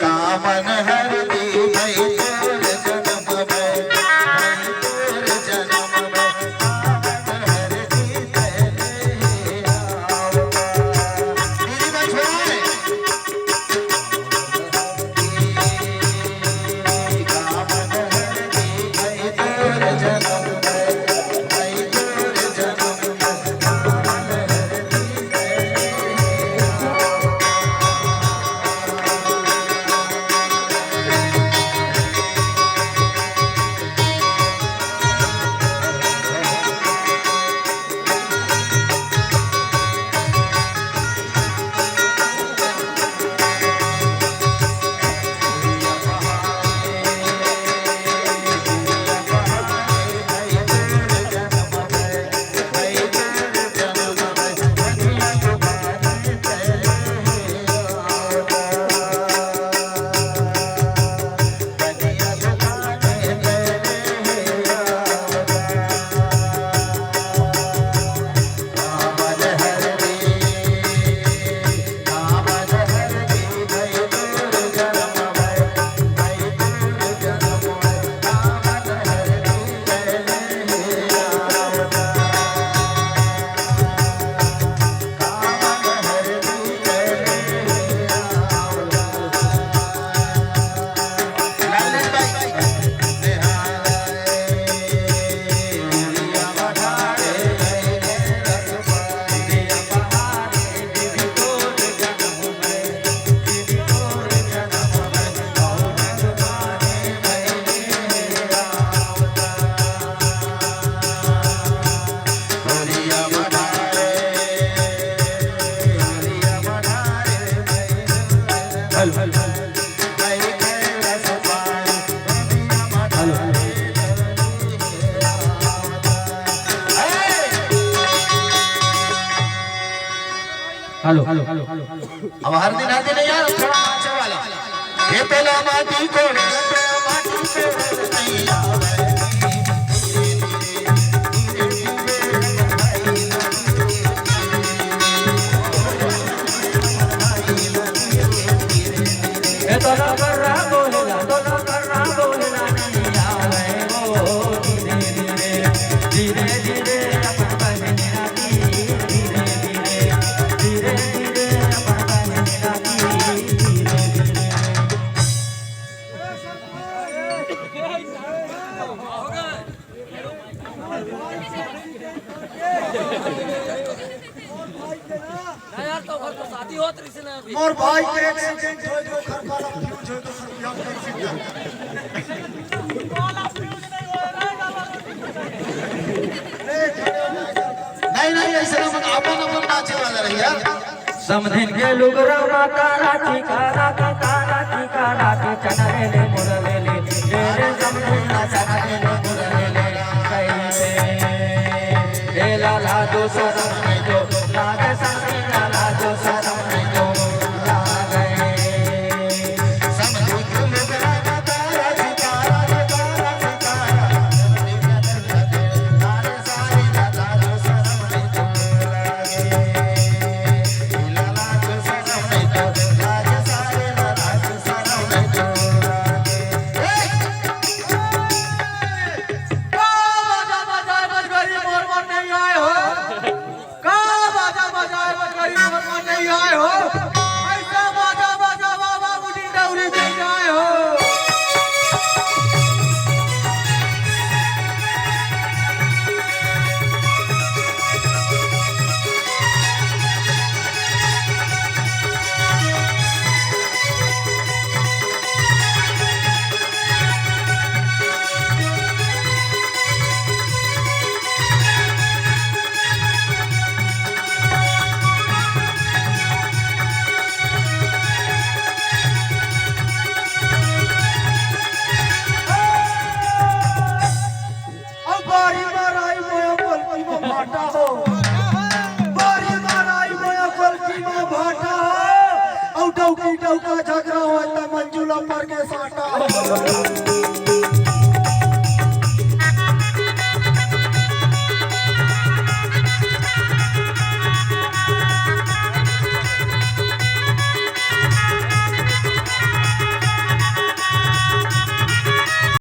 कामन हर दी भई तोर जन्म में भई तोर जन्म में कामन हर दी तेरे आवता दीदी मैं छोड़े कामन हर दी भई तोर जन्म में भई तोर जन्म में कामन हर दी हेलो अब हर दिन आते नहीं यार थोड़ा नाचे वाला ये पहला माटी को माटी पे नहीं आवे ये तो ना कर रहा बोलना तो ना कर रहा बोलना नहीं आवे वो धीरे धीरे धीरे धीरे अपन बहने आती धीरे धीरे धीरे धीरे अपन बहने आती धीरे धीरे यार तो घर तो शादी होत रही ना अभी मोर भाई के एक्सीडेंट हो जो घर वाला फ्यूज हो तो सर बियाह कैसे नहीं ऐसा ना मन अपन अपन नाचे वाला रही यार समधिन के लोग माता राती काराती चनरेले मुरवेले तेरे समधिन चनरेले मुरवेले कैसे हे लाला दो सरम में जो लागे संगी लाला दो सरम में जो लागे समझो तुम लोग माता राती कारा तारे सारे लाला जो शरम में तो लागे लाला जो शरम में तो लागे सारे लाला जो शरम में तो लागे नहीं आए हो ऐसा बाजा बाजा बाबा मुझे दौरी दे जाए हो डौका झगड़ा हो मंजूला पर के साटा